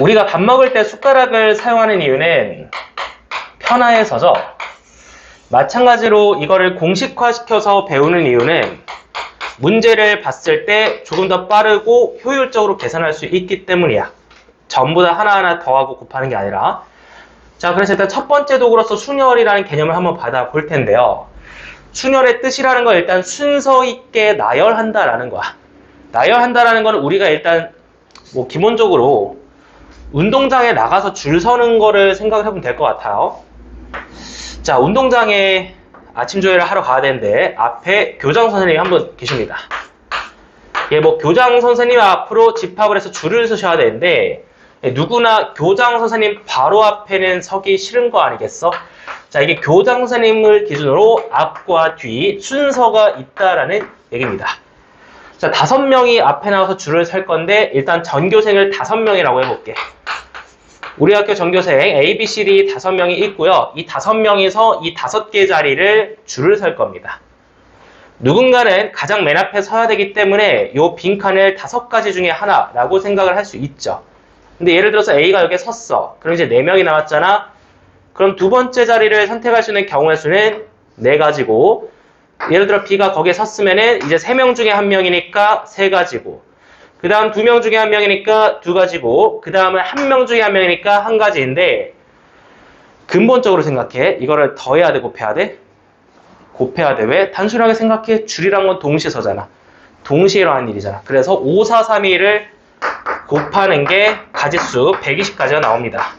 우리가 밥 먹을 때 숟가락을 사용하는 이유는 편해서죠. 마찬가지로 이거를 공식화시켜서 배우는 이유는 문제를 봤을 때 조금 더 빠르고 효율적으로 계산할 수 있기 때문이야. 전부 다 하나하나 더하고 곱하는 게 아니라. 자, 그래서 일단 첫 번째 도구로서 순열이라는 개념을 한번 받아볼 텐데요. 순열의 뜻이라는 건 일단 순서 있게 나열한다라는 거야. 나열한다라는 거는 우리가 일단 뭐 기본적으로 운동장에 나가서 줄 서는 거를 생각을 해보면 될 것 같아요. 자, 운동장에 아침 조회를 하러 가야 되는데 앞에 교장 선생님이 한 분 계십니다. 예, 뭐 교장 선생님 앞으로 집합을 해서 줄을 서셔야 되는데 누구나 교장 선생님 바로 앞에는 서기 싫은 거 아니겠어? 자, 이게 교장 선생님을 기준으로 앞과 뒤 순서가 있다라는 얘기입니다. 자, 5명이 앞에 나와서 줄을 설 건데 일단 전교생을 5명이라고 해볼게. 우리 학교 전교생 A, B, C, D 5명이 있고요. 이 5명이서 이 5개 자리를 줄을 설 겁니다. 누군가는 가장 맨 앞에 서야 되기 때문에 이 빈칸을 5가지 중에 하나라고 생각을 할 수 있죠. 근데 예를 들어서 A가 여기에 섰어. 그럼 이제 4명이 남았잖아. 그럼 두 번째 자리를 선택할 수 있는 경우의 수는 4가지고, 예를 들어 B가 거기에 섰으면은 이제 3명 중에 1명이니까 3가지고, 그 다음 2명 중에 1명이니까 2가지고, 그 다음은 1명 중에 1명이니까 1가지인데, 근본적으로 생각해. 이거를 더해야 돼, 곱해야 돼? 곱해야 돼. 왜? 단순하게 생각해. 줄이란 건 동시에 서잖아. 동시에 일어나는 일이잖아. 그래서 5, 4, 3, 2를 곱하는 게 가지수 120가지가 나옵니다.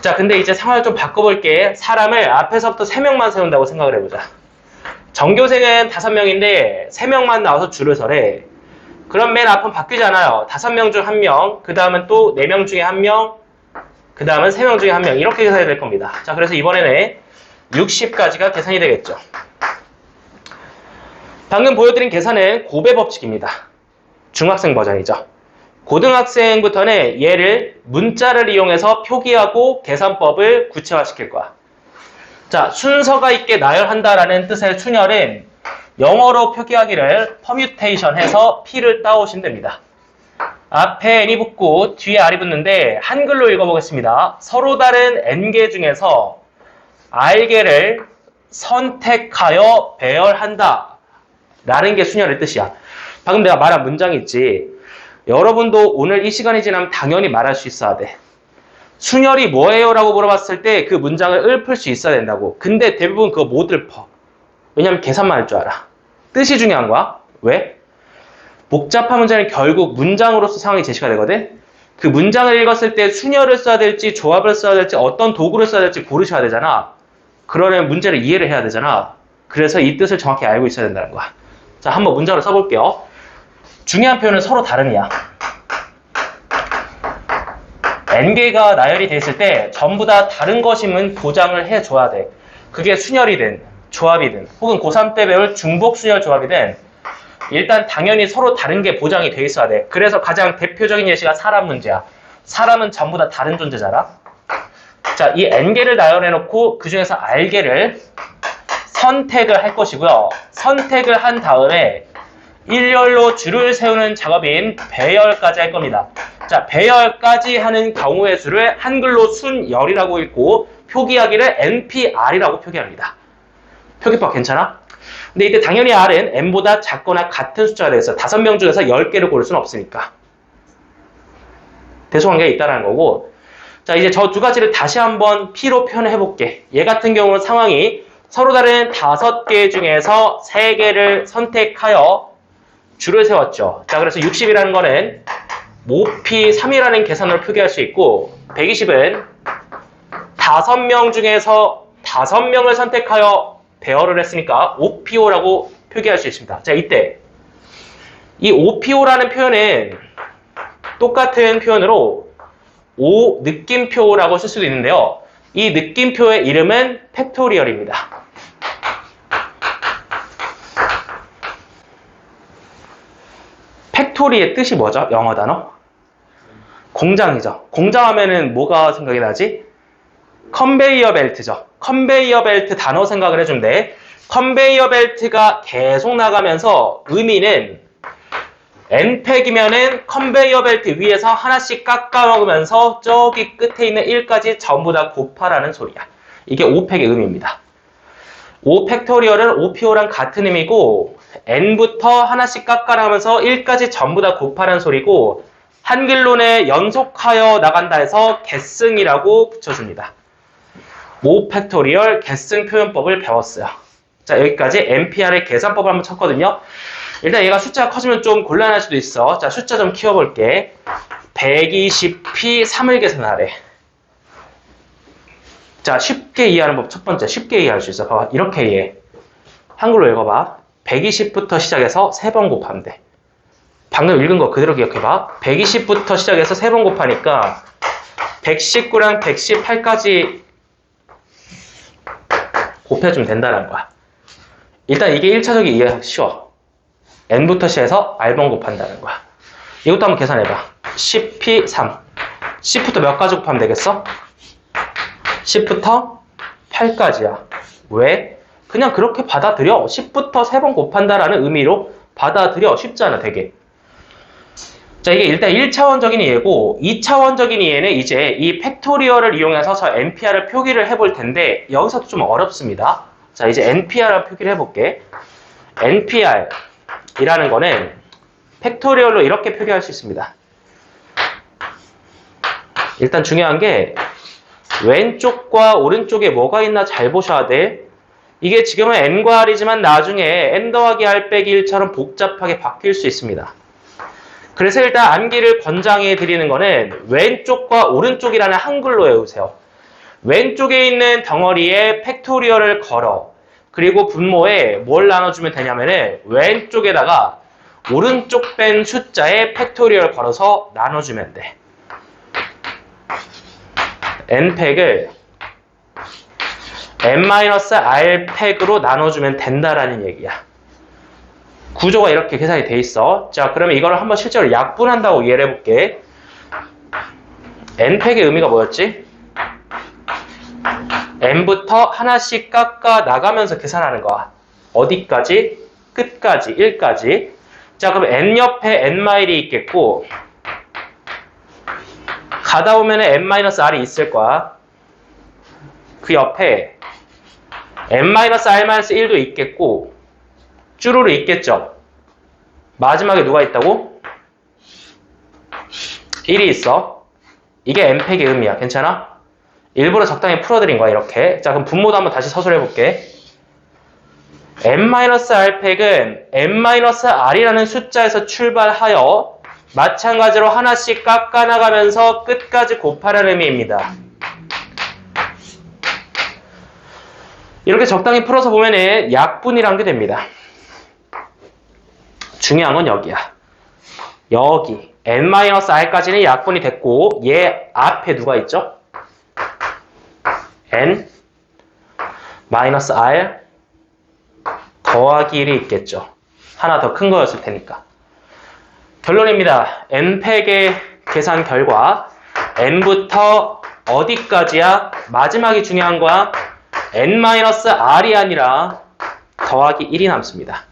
자, 근데 이제 상황을 좀 바꿔볼게. 사람을 앞에서부터 3명만 세운다고 생각을 해보자. 전교생은 5명인데 3명만 나와서 줄을 서래. 그럼 맨 앞은 바뀌잖아요. 5명 중 1명, 그 다음은 또 4명 중에 1명, 그 다음은 3명 중에 1명, 이렇게 계산이 될 겁니다. 자, 그래서 이번에는 60까지가 계산이 되겠죠. 방금 보여드린 계산은 곱의 법칙입니다. 중학생 버전이죠. 고등학생부터는 얘를 문자를 이용해서 표기하고 계산법을 구체화시킬 거야. 자, 순서가 있게 나열한다라는 뜻의 순열은 영어로 표기하기를 퍼뮤테이션 해서 P를 따오시면 됩니다. 앞에 N이 붙고 뒤에 R이 붙는데 한글로 읽어보겠습니다. 서로 다른 N개 중에서 R개를 선택하여 배열한다 라는 게 순열의 뜻이야. 방금 내가 말한 문장이 있지. 여러분도 오늘 이 시간이 지나면 당연히 말할 수 있어야 돼. 순열이 뭐예요? 라고 물어봤을 때 그 문장을 읊을 수 있어야 된다고. 근데 대부분 그거 못 읊어. 왜냐면 계산만 할 줄 알아. 뜻이 중요한 거야. 왜? 복잡한 문제는 결국 문장으로서 상황이 제시가 되거든. 그 문장을 읽었을 때 순열을 써야 될지 조합을 써야 될지 어떤 도구를 써야 될지 고르셔야 되잖아. 그러려면 문제를 이해를 해야 되잖아. 그래서 이 뜻을 정확히 알고 있어야 된다는 거야. 자, 한번 문장으로 써볼게요. 중요한 표현은 서로 다름이야. N개가 나열이 됐을 때 전부 다 다른 것임은 보장을 해줘야 돼. 그게 순열이든 조합이든 혹은 고3 때 배울 중복순열 조합이든 일단 당연히 서로 다른 게 보장이 돼 있어야 돼. 그래서 가장 대표적인 예시가 사람 문제야. 사람은 전부 다 다른 존재잖아. 자, 이 N개를 나열해놓고 그 중에서 R개를 선택을 할 것이고요. 선택을 한 다음에 일렬로 줄을 세우는 작업인 배열까지 할 겁니다. 자, 배열까지 하는 경우의 수를 한글로 순열이라고 읽고 표기하기를 NPR이라고 표기합니다. 표기법 괜찮아? 근데 이때 당연히 R은 N보다 작거나 같은 숫자가 되겠어. 5명 중에서 10개를 고를 수는 없으니까. 대소관계가 있다는 거고. 자, 이제 저 두 가지를 다시 한번 P로 표현해 볼게. 얘 같은 경우는 상황이 서로 다른 5개 중에서 3개를 선택하여 줄을 세웠죠. 자, 그래서 60이라는 거는 5P3이라는 계산으로 표기할 수 있고 120은 5명 중에서 5명을 선택하여 배열을 했으니까 5PO라고 표기할 수 있습니다. 자, 이때 이 5PO라는 표현은 똑같은 표현으로 5 느낌표라고 쓸 수도 있는데요. 이 느낌표의 이름은 팩토리얼입니다. 팩토리의 뜻이 뭐죠? 영어 단어? 공장이죠. 공장하면은 뭐가 생각이 나지? 컨베이어 벨트죠. 컨베이어 벨트 단어 생각을 해주면 돼. 컨베이어 벨트가 계속 나가면서 의미는 N팩이면은 컨베이어 벨트 위에서 하나씩 깎아 먹으면서 저기 끝에 있는 1까지 전부 다 곱하라는 소리야. 이게 5팩의 의미입니다. 5팩토리얼은 OPO랑 같은 의미고 N부터 하나씩 깎아 나가면서 1까지 전부 다 곱하라는 소리고 한글론에 연속하여 나간다 해서 계승이라고 붙여줍니다. 5팩토리얼 계승 표현법을 배웠어요. 자, 여기까지 NPR의 계산법을 한번 쳤거든요. 일단 얘가 숫자가 커지면 좀 곤란할 수도 있어. 자, 숫자 좀 키워볼게. 120p 3을 계산하래. 자, 쉽게 이해하는 법 첫 번째. 쉽게 이해할 수 있어. 봐봐. 이렇게 이해해. 한글로 읽어봐. 120부터 시작해서 3번 곱하면 돼. 방금 읽은 거 그대로 기억해봐. 120부터 시작해서 3번 곱하니까 119랑 118까지 곱해주면 된다는 거야. 일단 이게 1차적인 이해하기 쉬워. n부터 시작해서 r번 곱한다는 거야. 이것도 한번 계산해봐. 10p 3. 10부터 몇 가지 곱하면 되겠어? 10부터 8까지야. 왜? 그냥 그렇게 받아들여. 10부터 3번 곱한다라는 의미로 받아들여. 쉽잖아, 되게. 자, 이게 일단 1차원적인 이해고 2차원적인 이해는 이제 이 팩토리얼을 이용해서 저 NPR을 표기를 해볼 텐데 여기서도 좀 어렵습니다. 자, 이제 NPR을 표기를 해볼게. NPR 이라는 거는 팩토리얼로 이렇게 표기할 수 있습니다. 일단 중요한 게 왼쪽과 오른쪽에 뭐가 있나 잘 보셔야 돼. 이게 지금은 n과 r이지만 나중에 n 더하기 r 빼기 1처럼 복잡하게 바뀔 수 있습니다. 그래서 일단 암기를 권장해 드리는 거는 왼쪽과 오른쪽이라는 한글로 외우세요. 왼쪽에 있는 덩어리에 팩토리얼을 걸어. 그리고 분모에 뭘 나눠주면 되냐면은 왼쪽에다가 오른쪽 뺀 숫자에 팩토리얼 걸어서 나눠주면 돼. n팩을 n-r 팩으로 나눠주면 된다라는 얘기야. 구조가 이렇게 계산이 돼 있어. 자, 그러면 이거를 한번 실제로 약분한다고 이해를 해볼게. n팩의 의미가 뭐였지? n부터 하나씩 깎아 나가면서 계산하는 거야. 어디까지? 끝까지, 1까지. 자, 그럼 n 옆에 n-r이 있겠고 가다 보면 n-r이 있을 거야. 그 옆에 n-r-1도 있겠고 쭈루루 있겠죠. 마지막에 누가 있다고? 1이 있어. 이게 n팩의 의미야. 괜찮아? 일부러 적당히 풀어드린 거야, 이렇게. 자, 그럼 분모도 한번 다시 서술해볼게. n-r 팩은 n-r이라는 숫자에서 출발하여 마찬가지로 하나씩 깎아나가면서 끝까지 곱하라는 의미입니다. 이렇게 적당히 풀어서 보면은 약분이란 게 됩니다. 중요한 건 여기야. 여기 n-r까지는 약분이 됐고 얘 앞에 누가 있죠? n-r 더하기 1이 있겠죠. 하나 더 큰 거였을 테니까. 결론입니다. n팩의 계산 결과 n부터 어디까지야? 마지막이 중요한 거야. n-r이 아니라 더하기 1이 남습니다.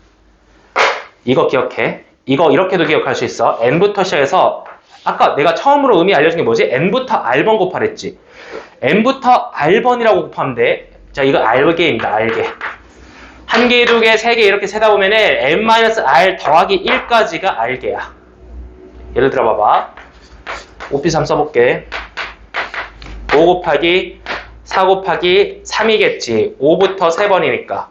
이거 기억해. 이거 이렇게도 기억할 수 있어. n부터 시작해서 아까 내가 처음으로 의미 알려준 게 뭐지? n부터 r번 곱하랬지. n부터 r번이라고 곱하면 돼. 자, 이거 알게입니다. 알게. 한 개, 두 개, 세 개 이렇게 세다 보면은 n-r 더하기 1까지가 알게야. 예를 들어 봐봐. 5p3 써볼게. 5 곱하기 4 곱하기 3이겠지. 5부터 3번이니까.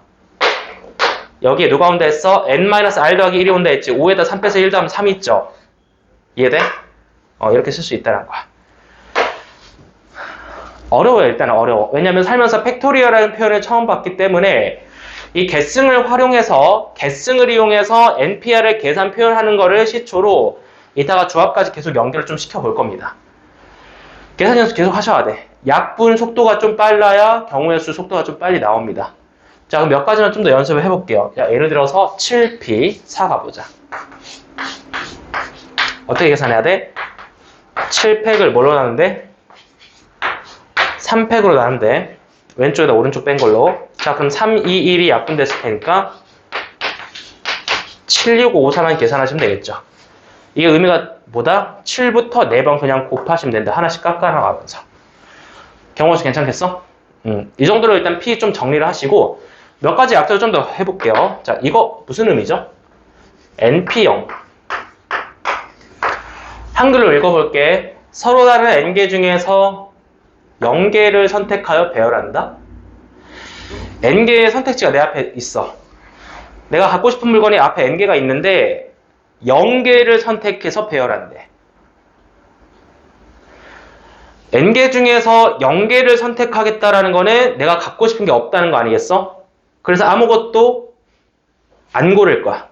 여기에 누가 온다 했어? n-r 더하기 1이 온다 했지. 5에다 3 빼서 1 더하면 3 있죠. 이해돼? 이렇게 쓸 수 있다는 거야. 어려워요. 일단 어려워. 왜냐면 살면서 팩토리얼이라는 표현을 처음 봤기 때문에 이 계승을 이용해서 NPR을 계산 표현하는 거를 시초로 이따가 조합까지 계속 연결을 좀 시켜볼 겁니다. 계산 연습 계속 하셔야 돼. 약분 속도가 좀 빨라야 경우의 수 속도가 좀 빨리 나옵니다. 자, 그럼 몇 가지만 좀 더 연습을 해볼게요. 자, 예를 들어서 7p4 가보자. 어떻게 계산해야 돼? 7팩을 뭘로 나누는데? 3팩으로 나누는데 왼쪽에다 오른쪽 뺀 걸로. 자, 그럼 3, 2, 1이 약분됐을 테니까 7, 6, 5, 4만 계산하시면 되겠죠. 이게 의미가 뭐다? 7부터 4번 그냥 곱하시면 된다. 하나씩 깎아나가면서. 경호씨 괜찮겠어? 이 정도로 일단 P 좀 정리를 하시고 몇 가지 약자를 좀 더 해볼게요. 자, 이거 무슨 의미죠? NP형. 한글로 읽어볼게. 서로 다른 N개 중에서 0개를 선택하여 배열한다. N개의 선택지가 내 앞에 있어. 내가 갖고 싶은 물건이 앞에 N개가 있는데 0개를 선택해서 배열한대. N개 중에서 0개를 선택하겠다라는 거는 내가 갖고 싶은 게 없다는 거 아니겠어? 그래서 아무것도 안 고를 거야.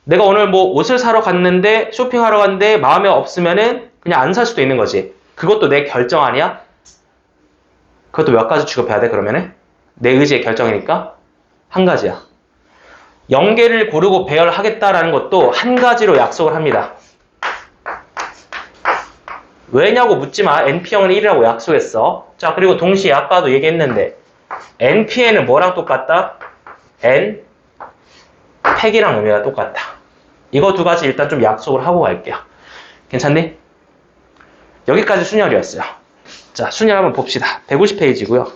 내가 오늘 뭐 옷을 사러 갔는데 쇼핑하러 갔는데 마음에 없으면은 그냥 안 살 수도 있는 거지. 그것도 내 결정 아니야? 그것도 몇 가지 취급해야 돼 그러면은? 내 의지의 결정이니까 한 가지야. 0개를 고르고 배열하겠다라는 것도 한 가지로 약속을 합니다. 왜냐고 묻지 마. NP형은 1이라고 약속했어. 자, 그리고 동시에 아까도 얘기했는데 NP에는 뭐랑 똑같다? N 팩이랑 의미가 똑같다. 이거 두 가지 일단 좀 약속을 하고 갈게요. 괜찮니? 여기까지 순열이었어요. 자, 순열 한번 봅시다. 150페이지고요.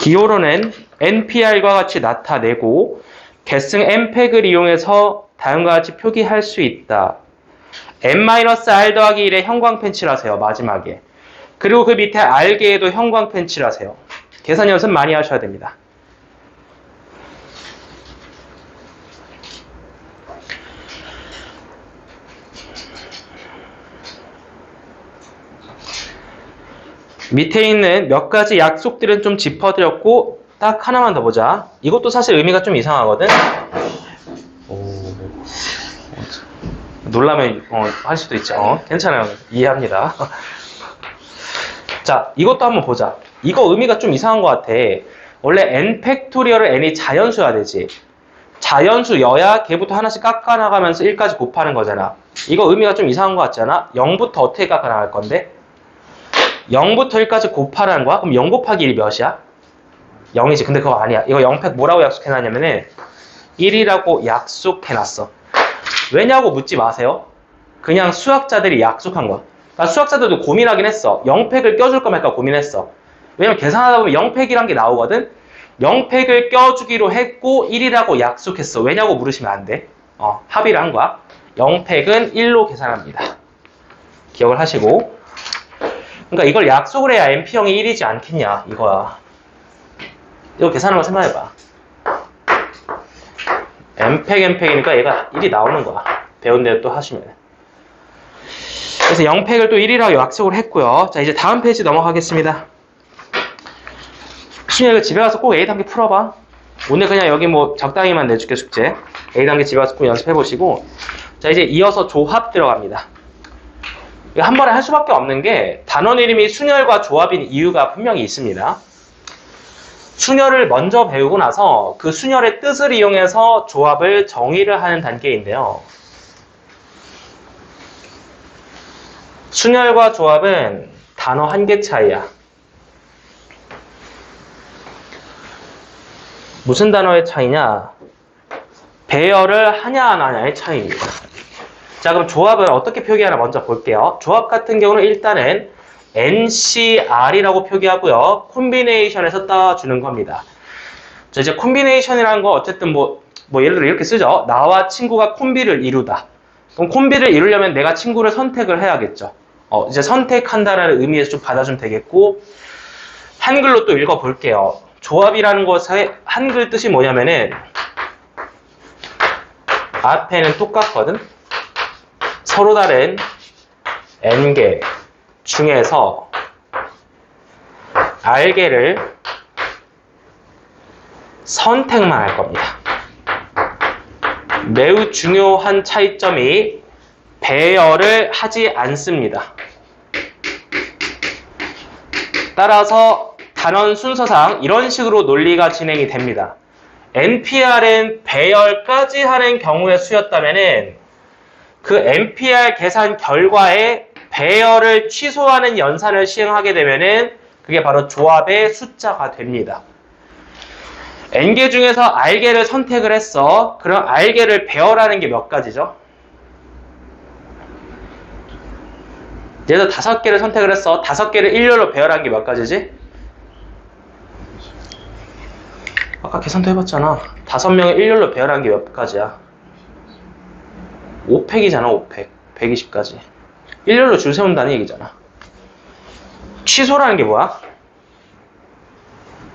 기호로는 NPR과 같이 나타내고 계승 N팩을 이용해서 다음과 같이 표기할 수 있다. N-R 더하기 1에 형광펜 칠하세요. 마지막에. 그리고 그 밑에 R개에도 형광펜 칠하세요. 계산 연습 많이 하셔야 됩니다. 밑에 있는 몇 가지 약속들은 좀 짚어드렸고 딱 하나만 더 보자. 이것도 사실 의미가 좀 이상하거든. 놀라면 할 수도 있죠. 괜찮아요. 이해합니다. 자, 이것도 한번 보자. 이거 의미가 좀 이상한 것 같아. 원래 n 팩토리얼을 n이 자연수여야 되지. 자연수여야 걔부터 하나씩 깎아나가면서 1까지 곱하는 거잖아. 이거 의미가 좀 이상한 것 같지 않아? 0부터 어떻게 깎아나갈 건데? 0부터 1까지 곱하라는 거야? 그럼 0 곱하기 1이 몇이야? 0이지. 근데 그거 아니야. 이거 0팩 뭐라고 약속해놨냐면은 1이라고 약속해놨어. 왜냐고 묻지 마세요. 그냥 수학자들이 약속한 거야. 그러니까 수학자들도 고민하긴 했어. 0팩을 껴줄까 말까 고민했어. 왜냐면 계산하다 보면 0팩이란 게 나오거든. 0팩을 껴주기로 했고 1이라고 약속했어. 왜냐고 물으시면 안 돼. 합의를 한 거야. 0팩은 1로 계산합니다. 기억을 하시고. 그러니까 이걸 약속을 해야 NP형이 1이지 않겠냐 이거야. 이거 계산한 거 생각해봐. N팩이니까 얘가 1이 나오는 거야. 배운 대로 또 하시면. 그래서 0팩을 또 1이라고 약속을 했고요. 자, 이제 다음 페이지 넘어가겠습니다. 수준이 이거 집에 가서 꼭 A단계 풀어봐. 오늘 그냥 여기 뭐 적당히만 내줄게 숙제. A단계 집에 가서 꼭 연습해보시고. 자, 이제 이어서 조합 들어갑니다. 이거 한 번에 할 수밖에 없는 게 단원 이름이 순열과 조합인 이유가 분명히 있습니다. 순열을 먼저 배우고 나서 그 순열의 뜻을 이용해서 조합을 정의를 하는 단계인데요. 순열과 조합은 단어 한 개 차이야. 무슨 단어의 차이냐? 배열을 하냐 안 하냐의 차이입니다. 자, 그럼 조합을 어떻게 표기하나 먼저 볼게요. 조합 같은 경우는 일단은 NCR이라고 표기하고요. 콤비네이션에서 따주는 겁니다. 자, 이제 콤비네이션이라는 거 어쨌든 뭐 예를 들어 이렇게 쓰죠. 나와 친구가 콤비를 이루다. 그럼 콤비를 이루려면 내가 친구를 선택을 해야겠죠. 이제 선택한다라는 의미에서 좀 받아주면 되겠고, 한글로 또 읽어볼게요. 조합이라는 것의 한글 뜻이 뭐냐면은 앞에는 똑같거든. 서로 다른 N개 중에서 R개를 선택만 할 겁니다. 매우 중요한 차이점이 배열을 하지 않습니다. 따라서 단원 순서상 이런 식으로 논리가 진행이 됩니다. NPR은 배열까지 하는 경우의 수였다면은 그 NPR 계산 결과에 배열을 취소하는 연산을 시행하게 되면은 그게 바로 조합의 숫자가 됩니다. n개 중에서 r개를 선택을 했어. 그럼 r개를 배열하는 게 몇 가지죠? 얘도 5개를 선택을 했어. 5개를 일렬로 배열한 게 몇 가지지? 아까 계산도 해봤잖아. 5명을 일렬로 배열한 게 몇 가지야? 5팩이잖아, 5팩. 120가지. 일렬로 줄 세운다는 얘기잖아. 취소라는 게 뭐야?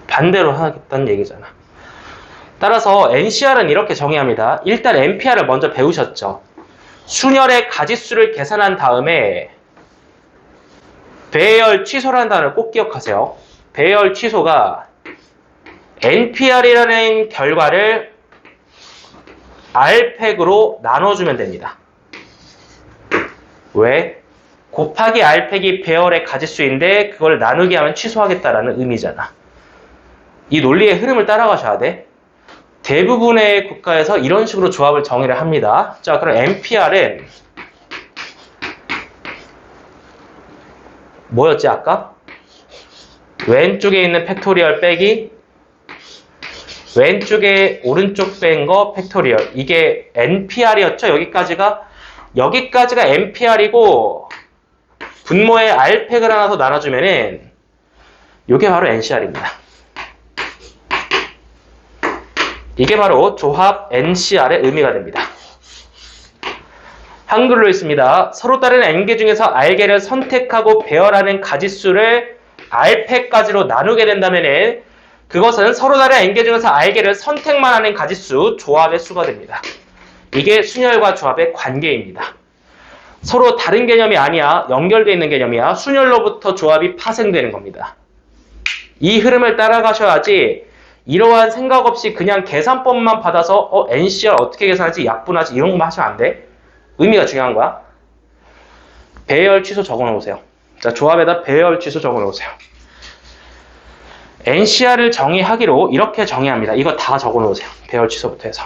반대로 하겠다는 얘기잖아. 따라서 NCR은 이렇게 정의합니다. 일단 NPR을 먼저 배우셨죠. 순열의 가지수를 계산한 다음에 배열 취소라는 단어를 꼭 기억하세요. 배열 취소가 NPR이라는 결과를 R팩으로 나눠주면 됩니다. 왜? 곱하기 R팩이 배열의 가지수인데 그걸 나누게 하면 취소하겠다라는 의미잖아. 이 논리의 흐름을 따라가셔야 돼. 대부분의 국가에서 이런 식으로 조합을 정의를 합니다. 자, 그럼 NPR은 뭐였지 아까? 왼쪽에 있는 팩토리얼 빼기 왼쪽에 오른쪽 뺀 거 팩토리얼. 이게 NPR이었죠? 여기까지가 NPR이고 분모에 R팩을 하나 더 나눠주면은 이게 바로 NCR입니다. 이게 바로 조합 NCR의 의미가 됩니다. 한글로 있습니다. 서로 다른 n개 중에서 r개를 선택하고 배열하는 가지수를 r팩까지로 나누게 된다면 그것은 서로 다른 n개 중에서 r개를 선택만 하는 가지수, 조합의 수가 됩니다. 이게 순열과 조합의 관계입니다. 서로 다른 개념이 아니야. 연결되어 있는 개념이야. 순열로부터 조합이 파생되는 겁니다. 이 흐름을 따라가셔야지 이러한 생각 없이 그냥 계산법만 받아서 NCR 어떻게 계산하지? 약분하지? 이런 것만 하시면 안 돼. 의미가 중요한 거야. 배열 취소 적어놓으세요. 자, 조합에다 배열 취소 적어놓으세요. NCR을 정의하기로 이렇게 정의합니다. 이거 다 적어놓으세요. 배열 취소부터 해서.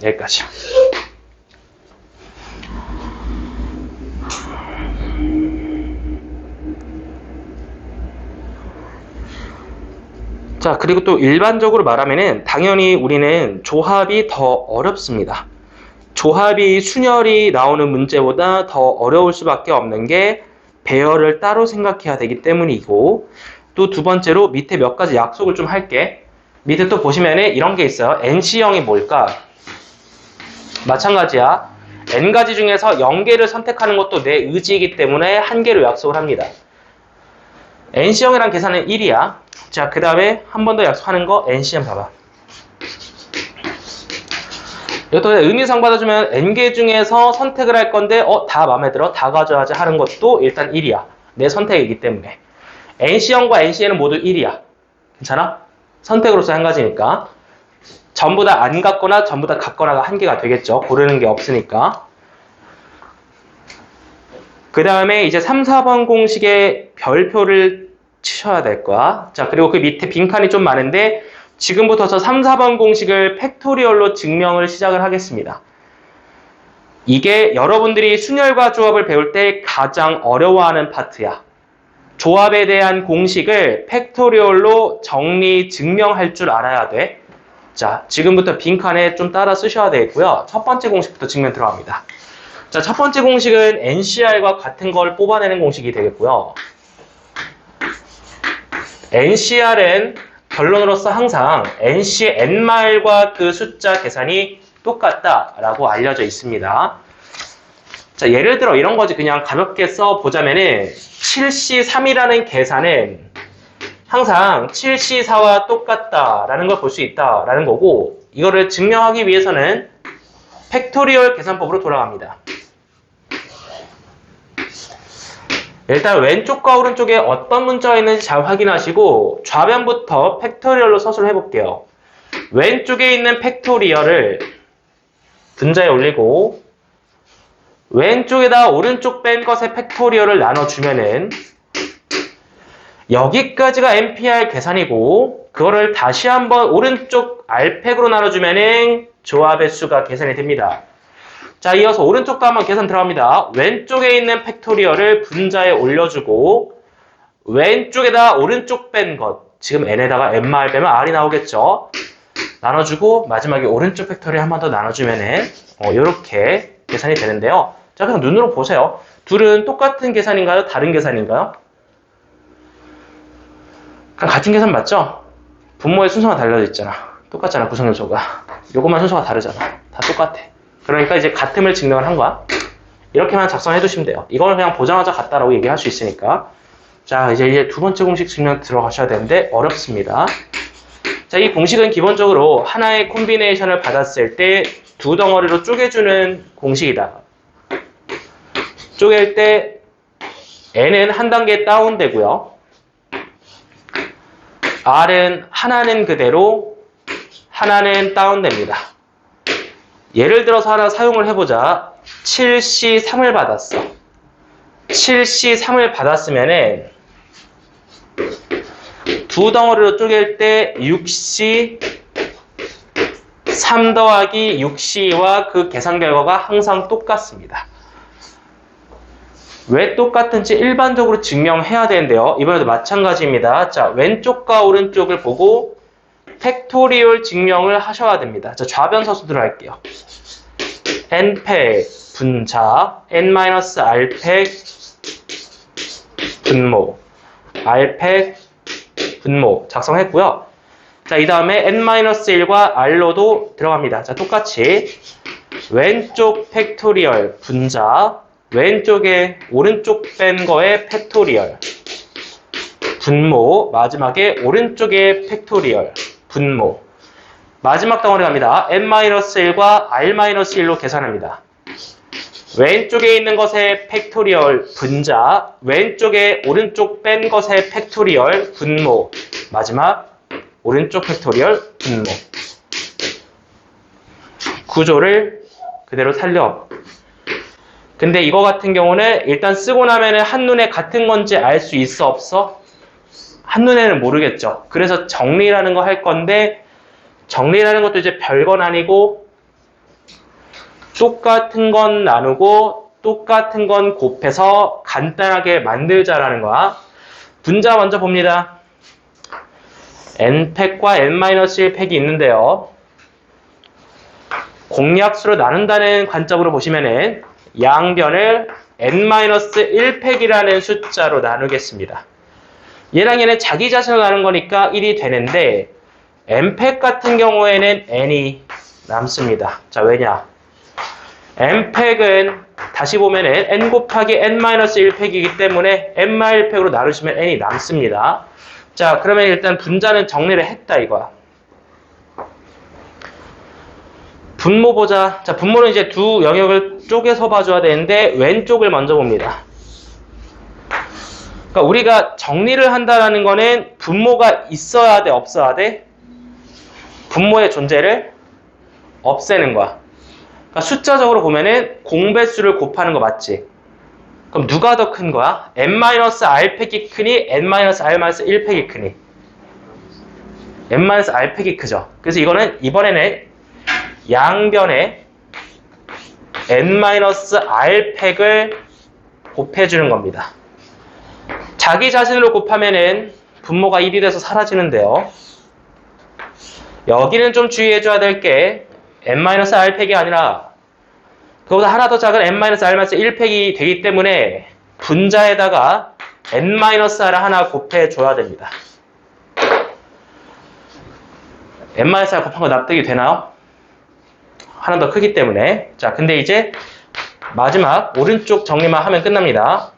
여기까지. 자, 그리고 또 일반적으로 말하면은 당연히 우리는 조합이 더 어렵습니다. 조합이 순열이 나오는 문제보다 더 어려울 수밖에 없는 게 배열을 따로 생각해야 되기 때문이고, 또 두 번째로 밑에 몇 가지 약속을 좀 할게. 밑에 또 보시면은 이런 게 있어요. NC형이 뭘까? 마찬가지야. N가지 중에서 0개를 선택하는 것도 내 의지이기 때문에 1개로 약속을 합니다. NC형이란 계산은 1이야. 자, 그 다음에 한 번 더 약속하는 거 NC형 봐봐. 이것도 의미상 받아주면 n개 중에서 선택을 할 건데 다 마음에 들어? 다 가져야지 하는 것도 일단 1이야. 내 선택이기 때문에. NC형과 NCN은 모두 1이야. 괜찮아? 선택으로서 한 가지니까. 전부 다 안 갖거나 전부 다 갖거나가 1개가 되겠죠. 고르는 게 없으니까. 그 다음에 이제 3, 4번 공식의 별표를 치셔야 될 거야. 자, 그리고 그 밑에 빈칸이 좀 많은데 지금부터 저 3, 4번 공식을 팩토리얼로 증명을 시작을 하겠습니다. 이게 여러분들이 순열과 조합을 배울 때 가장 어려워하는 파트야. 조합에 대한 공식을 팩토리얼로 정리, 증명할 줄 알아야 돼. 자, 지금부터 빈칸에 좀 따라 쓰셔야 되겠고요. 첫 번째 공식부터 증명 들어갑니다. 자, 첫 번째 공식은 NCR과 같은 걸 뽑아내는 공식이 되겠고요. NCR은 결론으로서 항상 NC의 N마일과 그 숫자 계산이 똑같다라고 알려져 있습니다. 자, 예를 들어 이런 거지. 그냥 가볍게 써보자면은 7C3이라는 계산은 항상 7C4와 똑같다라는 걸 볼 수 있다라는 거고, 이거를 증명하기 위해서는 팩토리얼 계산법으로 돌아갑니다. 일단 왼쪽과 오른쪽에 어떤 문자가 있는지 잘 확인하시고 좌변부터 팩토리얼로 서술을 해볼게요. 왼쪽에 있는 팩토리얼을 분자에 올리고 왼쪽에다 오른쪽 뺀 것의 팩토리얼을 나눠주면은 여기까지가 NPR 계산이고, 그거를 다시 한번 오른쪽 R팩으로 나눠주면은 조합의 수가 계산이 됩니다. 자, 이어서 오른쪽도 한번 계산 들어갑니다. 왼쪽에 있는 팩토리얼을 분자에 올려주고 왼쪽에다 오른쪽 뺀 것, 지금 n에다가 n마을 빼면 r이 나오겠죠. 나눠주고 마지막에 오른쪽 팩토리얼 한 번 더 나눠주면은 이렇게 계산이 되는데요. 자, 그냥 눈으로 보세요. 둘은 똑같은 계산인가요? 다른 계산인가요? 그냥 같은 계산 맞죠? 분모의 순서가 달라져 있잖아. 똑같잖아, 구성요소가. 요것만 순서가 다르잖아. 다 똑같아. 그러니까 이제 같음을 증명을 한 거야. 이렇게만 작성해 두시면 돼요. 이걸 그냥 보자마자 같다라고 얘기할 수 있으니까. 자, 이제 두 번째 공식 증명 들어가셔야 되는데 어렵습니다. 자, 이 공식은 기본적으로 하나의 콤비네이션을 받았을 때 두 덩어리로 쪼개주는 공식이다. 쪼갤 때 n은 한 단계 다운되고요. r은 하나는 그대로, 하나는 다운됩니다. 예를 들어서 하나 사용을 해보자. 7C3을 받았어. 7C3을 받았으면은 두 덩어리로 쪼갤 때 6C 3 더하기 6C와 그 계산 결과가 항상 똑같습니다. 왜 똑같은지 일반적으로 증명해야 되는데요. 이번에도 마찬가지입니다. 자, 왼쪽과 오른쪽을 보고 팩토리얼 증명을 하셔야 됩니다. 자, 좌변서술을 할게요. n팩 분자, n-r팩 분모, r팩 분모 작성했고요. 자, 이 다음에 n-1과 r로도 들어갑니다. 자, 똑같이 왼쪽 팩토리얼 분자, 왼쪽에 오른쪽 뺀 거에 팩토리얼 분모, 마지막에 오른쪽에 팩토리얼 분모. 마지막 덩어리 갑니다. n-1과 r-1로 계산합니다. 왼쪽에 있는 것의 팩토리얼 분자, 왼쪽에 오른쪽 뺀 것의 팩토리얼 분모, 마지막 오른쪽 팩토리얼 분모. 구조를 그대로 살려. 근데 이거 같은 경우는 일단 쓰고 나면은 한눈에 같은 건지 알 수 있어, 없어? 한눈에는 모르겠죠. 그래서 정리라는 거 할 건데, 정리라는 것도 이제 별건 아니고, 똑같은 건 나누고, 똑같은 건 곱해서 간단하게 만들자라는 거야. 분자 먼저 봅니다. n팩과 n-1팩이 있는데요. 공약수로 나눈다는 관점으로 보시면은 양변을 n-1팩이라는 숫자로 나누겠습니다. 얘랑 얘는 자기 자신으로 나눈 거니까 1이 되는데 n팩 같은 경우에는 n이 남습니다. 자, 왜냐? n팩은 다시 보면은 n 곱하기 n-1팩이기 때문에 n-1팩으로 나누시면 n이 남습니다. 자, 그러면 일단 분자는 정리를 했다 이거야. 분모 보자. 자, 분모는 이제 두 영역을 쪼개서 봐줘야 되는데 왼쪽을 먼저 봅니다. 그러니까 우리가 정리를 한다는 거는 분모가 있어야 돼, 없어야 돼? 분모의 존재를 없애는 거야. 그러니까 숫자적으로 보면은 공배수를 곱하는 거 맞지? 그럼 누가 더 큰 거야? n-r팩이 크니? n-r-1팩이 크니? n-r팩이 크죠. 그래서 이번에는 양변에 n-r팩을 곱해주는 겁니다. 자기 자신으로 곱하면은 분모가 1이 돼서 사라지는데요. 여기는 좀 주의해줘야 될 게 n-r팩이 아니라 그거보다 하나 더 작은 n-r-1팩이 되기 때문에 분자에다가 n-r을 하나 곱해줘야 됩니다. n-r 곱한 거 납득이 되나요? 하나 더 크기 때문에. 자, 근데 이제 마지막 오른쪽 정리만 하면 끝납니다.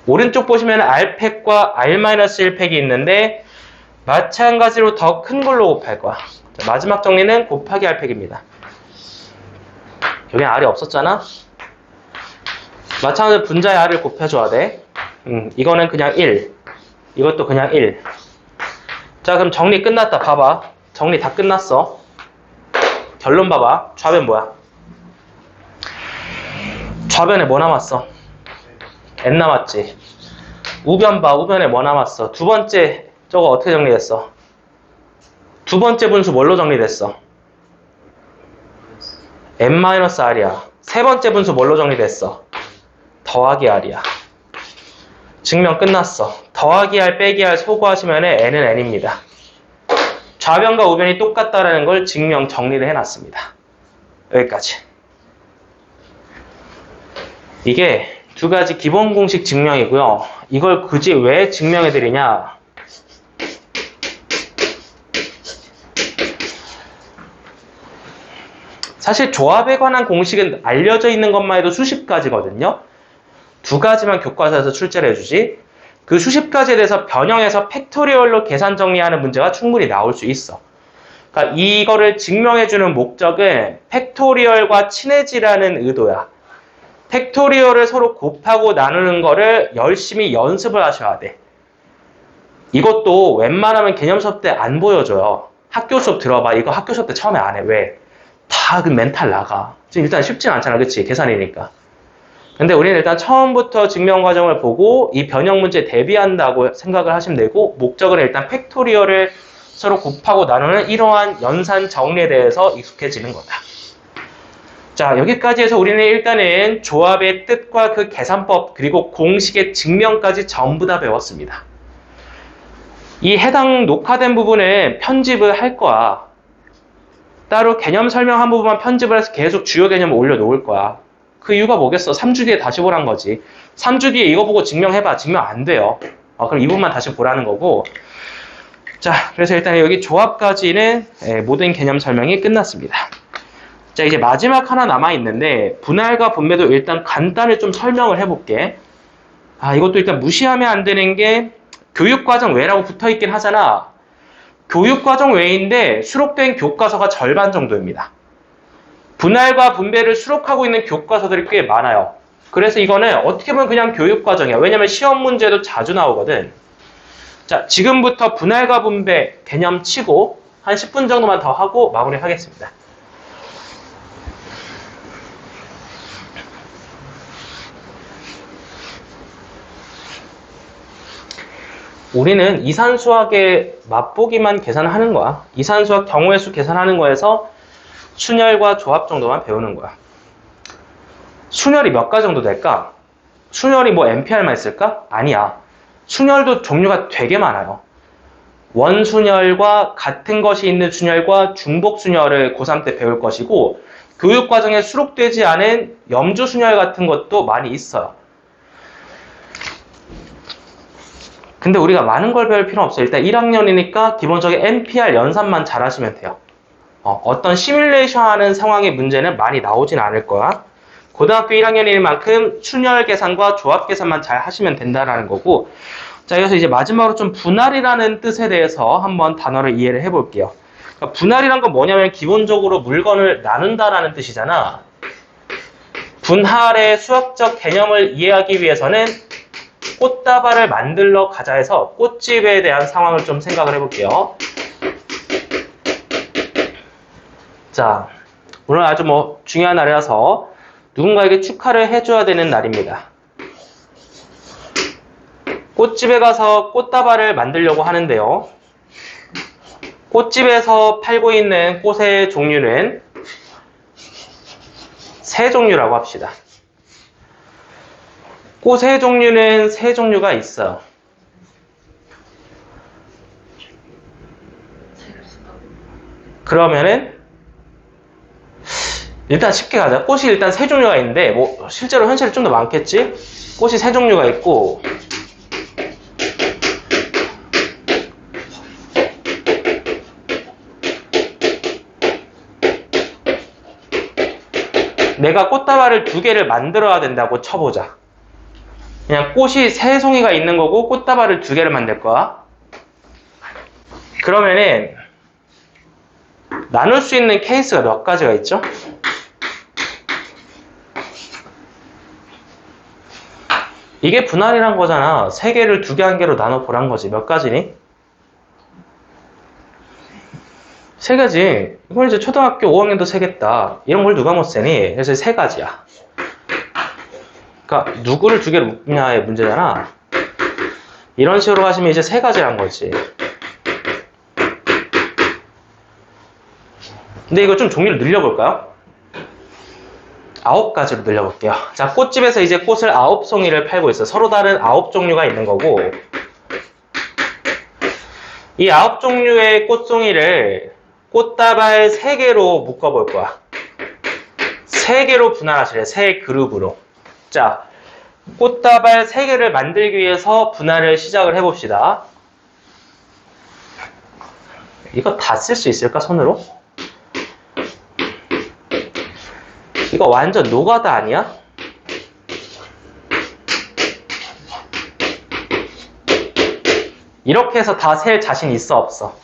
오른쪽 보시면 r팩과 r-1팩이 있는데 마찬가지로 더 큰 걸로 곱할 거야. 자, 마지막 정리는 곱하기 r팩입니다. 여기 r이 없었잖아? 마찬가지로 분자의 r을 곱해줘야 돼. 이거는 그냥 1. 이것도 그냥 1. 자, 그럼 정리 끝났다. 봐봐. 정리 다 끝났어. 결론 봐봐. 좌변 뭐야? 좌변에 뭐 남았어? n 남았지. 우변 봐. 우변에 뭐 남았어? 두 번째 저거 어떻게 정리됐어? 두 번째 분수 뭘로 정리됐어? n-r이야. 세 번째 분수 뭘로 정리됐어? 더하기 r이야. 증명 끝났어. 더하기 할, 빼기 할, 소거하시면 n은 n입니다. 좌변과 우변이 똑같다라는 걸 증명 정리를 해놨습니다. 여기까지. 이게 두 가지 기본 공식 증명이고요. 이걸 굳이 왜 증명해드리냐? 사실 조합에 관한 공식은 알려져 있는 것만 해도 수십 가지거든요. 두 가지만 교과서에서 출제를 해주지. 그 수십 가지에 대해서 변형해서 팩토리얼로 계산 정리하는 문제가 충분히 나올 수 있어. 그러니까 이거를 증명해주는 목적은 팩토리얼과 친해지라는 의도야. 팩토리얼을 서로 곱하고 나누는 거를 열심히 연습을 하셔야 돼. 이것도 웬만하면 개념 수업 때 안 보여줘요. 학교 수업 들어봐. 이거 학교 수업 때 처음에 안 해. 왜? 다 그 멘탈 나가. 일단 쉽진 않잖아. 그치? 계산이니까. 근데 우리는 일단 처음부터 증명 과정을 보고 이 변형 문제에 대비한다고 생각을 하시면 되고, 목적은 일단 팩토리얼을 서로 곱하고 나누는 이러한 연산 정리에 대해서 익숙해지는 거다. 자, 여기까지 해서 우리는 일단은 조합의 뜻과 그 계산법 그리고 공식의 증명까지 전부 다 배웠습니다. 이 해당 녹화된 부분은 편집을 할 거야. 따로 개념 설명한 부분만 편집을 해서 계속 주요 개념을 올려놓을 거야. 그 이유가 뭐겠어? 3주 뒤에 다시 보란 거지. 3주 뒤에 이거 보고 증명해봐. 증명 안 돼요. 그럼 이 부분만 다시 보라는 거고. 자, 그래서 일단 여기 조합까지는 모든 개념 설명이 끝났습니다. 자, 이제 마지막 하나 남아있는데 분할과 분배도 일단 간단히 좀 설명을 해볼게. 이것도 일단 무시하면 안 되는 게 교육과정 외라고 붙어있긴 하잖아. 교육과정 외인데 수록된 교과서가 절반 정도입니다. 분할과 분배를 수록하고 있는 교과서들이 꽤 많아요. 그래서 이거는 어떻게 보면 그냥 교육과정이야. 왜냐면 시험 문제도 자주 나오거든. 자, 지금부터 분할과 분배 개념 치고 한 10분 정도만 더 하고 마무리하겠습니다. 우리는 이산수학의 맛보기만 계산하는 거야. 이산수학 경우의 수 계산하는 거에서 순열과 조합 정도만 배우는 거야. 순열이 몇 가지 정도 될까? 순열이 뭐 NPR만 있을까? 아니야. 순열도 종류가 되게 많아요. 원순열과 같은 것이 있는 순열과 중복순열을 고3 때 배울 것이고, 교육과정에 수록되지 않은 염주순열 같은 것도 많이 있어요. 근데 우리가 많은 걸 배울 필요는 없어요. 일단 1학년이니까 기본적인 NPR 연산만 잘 하시면 돼요. 어떤 시뮬레이션 하는 상황의 문제는 많이 나오진 않을 거야. 고등학교 1학년인 만큼 순열 계산과 조합 계산만 잘 하시면 된다는 거고. 자, 그래서 이제 마지막으로 좀 분할이라는 뜻에 대해서 한번 단어를 이해를 해볼게요. 그러니까 분할이란 건 뭐냐면 기본적으로 물건을 나눈다라는 뜻이잖아. 분할의 수학적 개념을 이해하기 위해서는 꽃다발을 만들러 가자 해서 꽃집에 대한 상황을 좀 생각을 해볼게요. 자, 오늘 아주 중요한 날이라서 누군가에게 축하를 해줘야 되는 날입니다. 꽃집에 가서 꽃다발을 만들려고 하는데요. 꽃집에서 팔고 있는 꽃의 종류는 세 종류라고 합시다. 꽃의 종류는 세 종류가 있어요. 그러면은 일단 쉽게 가자. 꽃이 일단 세 종류가 있는데 실제로 현실에 좀 더 많겠지? 꽃이 세 종류가 있고 내가 꽃다발을 2개를 만들어야 된다고 쳐보자. 그냥 꽃이 3송이가 있는 거고 꽃다발을 2개를 만들 거야. 그러면은 나눌 수 있는 케이스가 몇 가지가 있죠? 이게 분할이란 거잖아. 3개를 2개, 1개로 나눠 보란 거지. 몇 가지니? 3가지. 이건 이제 초등학교 5학년도 3개다. 이런 걸 누가 못 세니? 그래서 3가지야. 그러니까 누구를 2개로 묶냐의 문제잖아. 이런 식으로 하시면 이제 3가지란 거지. 근데 이거 좀 종류를 늘려볼까요? 9가지로 늘려볼게요. 자, 꽃집에서 이제 꽃을 9송이를 팔고 있어. 서로 다른 9종류가 있는 거고, 이 9종류의 꽃송이를 꽃다발 3개로 묶어볼 거야. 3개로 분할하시래. 3그룹으로. 자, 꽃다발 3개를 만들기 위해서 분할을 시작을 해봅시다. 이거 다 쓸 수 있을까, 손으로? 이거 완전 노가다 아니야? 이렇게 해서 다 셀 자신 있어, 없어?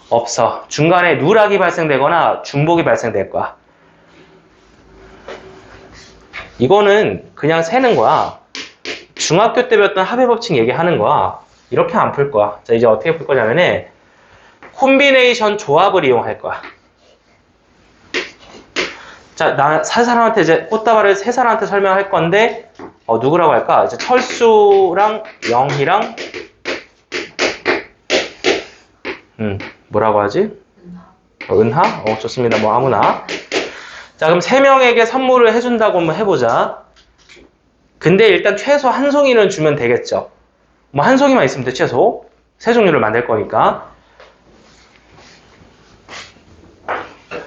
없어. 중간에 누락이 발생되거나 중복이 발생될 거야. 이거는 그냥 세는 거야. 중학교 때 배웠던 합의법칙 얘기하는 거야. 이렇게 안 풀 거야. 자, 이제 어떻게 풀 거냐면은 콤비네이션 조합을 이용할 거야. 자, 나 세 사람한테 이제 꽃다발을 세 사람한테 설명할 건데, 누구라고 할까? 이제 철수랑 영희랑, 뭐라고 하지? 은하? 좋습니다. 뭐 아무나. 자, 그럼 3명에게 선물을 해준다고 한번 해보자. 근데 일단 최소 한 송이는 주면 되겠죠. 뭐 한 송이만 있으면 돼, 최소. 3종류를 만들 거니까.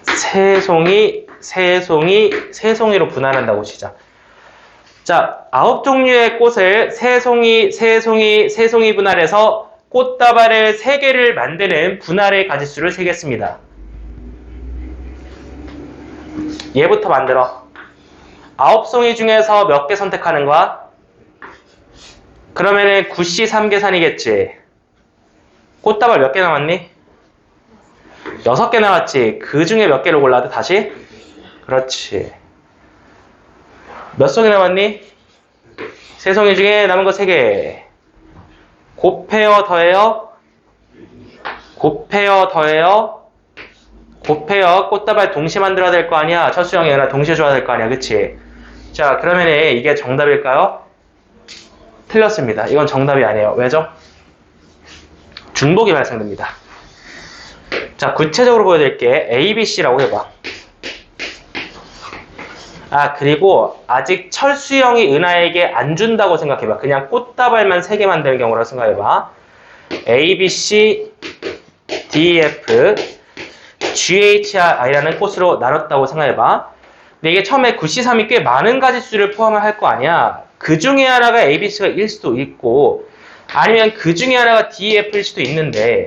3송이, 3송이, 3송이로 분할한다고 시작. 자, 9종류의 꽃을 3송이, 3송이, 3송이 분할해서 꽃다발을 3개를 만드는 분할의 가지수를 세겠습니다. 얘부터 만들어. 9송이 중에서 몇 개 선택하는 거야? 그러면은 9시 3계산이겠지. 꽃다발 몇 개 남았니? 6개 남았지. 그 중에 몇 개를 골라야 돼, 다시? 그렇지. 몇 송이 남았니? 3송이 중에 남은 거 3개. 곱해요, 더해요? 곱해요, 더해요? 곱해요. 꽃다발 동시에 만들어야 될 거 아니야? 철수형이 아니라 동시에 줘야 될 거 아니야? 그치? 자, 그러면 이게 정답일까요? 틀렸습니다. 이건 정답이 아니에요. 왜죠? 중복이 발생됩니다. 자, 구체적으로 보여드릴게. A, B, C라고 해봐. 그리고 아직 철수형이 은하에게 안 준다고 생각해봐. 그냥 꽃다발만 3개 만드는 경우라고 생각해봐. A, B, C, D, F, G, H, I라는 꽃으로 나눴다고 생각해봐. 근데 이게 처음에 9C3이 꽤 많은 가지수를 포함을 할 거 아니야. 그 중에 하나가 A, B, C가 일 수도 있고, 아니면 그 중에 하나가 D, F일 수도 있는데,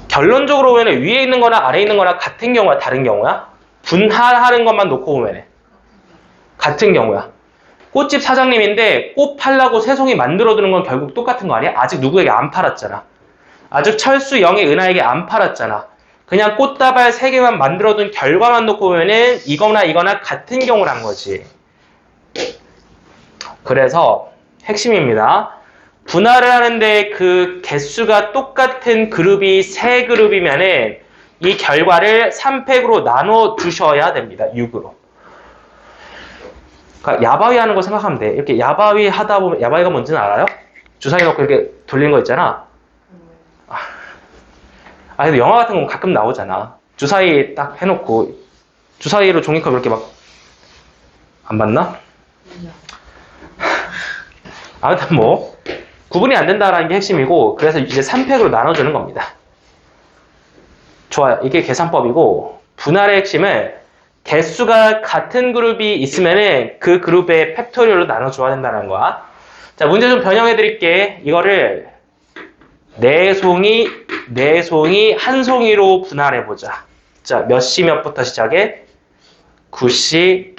결론적으로 보면 위에 있는 거나 아래에 있는 거나 같은 경우야, 다른 경우야? 분할하는 것만 놓고 보면 같은 경우야. 꽃집 사장님인데 꽃 팔라고 3송이 만들어두는 건 결국 똑같은 거 아니야? 아직 누구에게 안 팔았잖아. 아직 철수 영의 은하에게 안 팔았잖아. 그냥 꽃다발 3개만 만들어둔 결과만 놓고 보면은 이거나 같은 경우란 거지. 그래서 핵심입니다. 분할을 하는데 그 개수가 똑같은 그룹이 3그룹이면은 이 결과를 3팩으로 나눠 주셔야 됩니다. 6으로. 그러니까 야바위 하는 거 생각하면 돼. 이렇게 야바위 하다 보면, 야바위가 뭔지는 알아요? 주사위 넣고 이렇게 돌리는 거 있잖아. 근데 영화 같은 건 가끔 나오잖아. 주사위 딱 해놓고 주사위로 종이컵 이렇게 막 안 봤나? 아무튼 뭐 구분이 안 된다라는 게 핵심이고, 그래서 이제 3팩으로 나눠주는 겁니다. 좋아요. 이게 계산법이고, 분할의 핵심은 개수가 같은 그룹이 있으면은 그 그룹의 팩토리얼로 나눠줘야 된다는 거야. 자, 문제 좀 변형해 드릴게. 이거를 4송이, 4송이, 1송이로 분할해 보자. 자, 몇 시 몇부터 시작해? 9시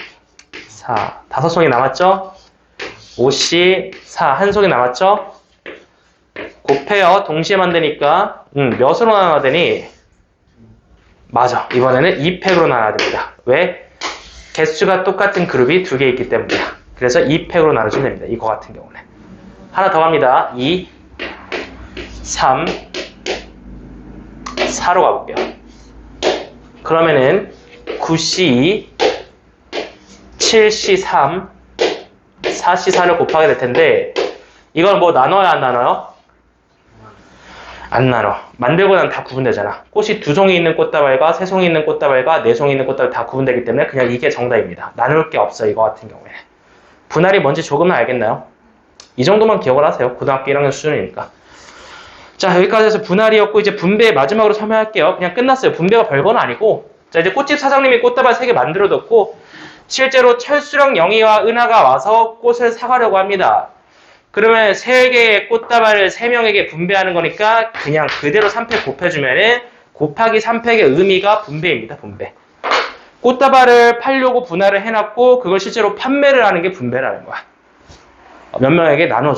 4. 5송이 남았죠? 5시 4. 1송이 남았죠? 곱해요. 동시에 만드니까 몇으로 나눠야 되니? 맞아. 이번에는 2팩으로 나눠야 됩니다. 왜? 개수가 똑같은 그룹이 2개 있기 때문이야. 그래서 2팩으로 나눠주면 됩니다. 이거 같은 경우는. 하나 더 갑니다. 2, 3, 4로 가볼게요. 그러면은 9시 2, 7시 3, 4시 4를 곱하게 될 텐데, 이건 뭐 나눠야 안 나눠요? 안 나눠. 만들고 나면 다 구분되잖아. 꽃이 2송이 있는 꽃다발과 3송이 있는 꽃다발과 4송이 있는 꽃다발 다 구분되기 때문에 그냥 이게 정답입니다. 나눌 게 없어, 이거 같은 경우에. 분할이 뭔지 조금은 알겠나요? 이 정도만 기억을 하세요. 고등학교 1학년 수준이니까. 자, 여기까지 해서 분할이었고, 이제 분배 마지막으로 설명할게요. 그냥 끝났어요. 분배가 별건 아니고. 자, 이제 꽃집 사장님이 꽃다발 3개 만들어뒀고, 실제로 철수령 영희와 은하가 와서 꽃을 사가려고 합니다. 그러면 3개의 꽃다발을 3명에게 분배하는 거니까 그냥 그대로 3팩 곱해주면은 곱하기 3팩의 의미가 분배입니다. 분배. 꽃다발을 팔려고 분할을 해놨고 그걸 실제로 판매를 하는 게 분배라는 거야. 몇 명에게 나눠줘.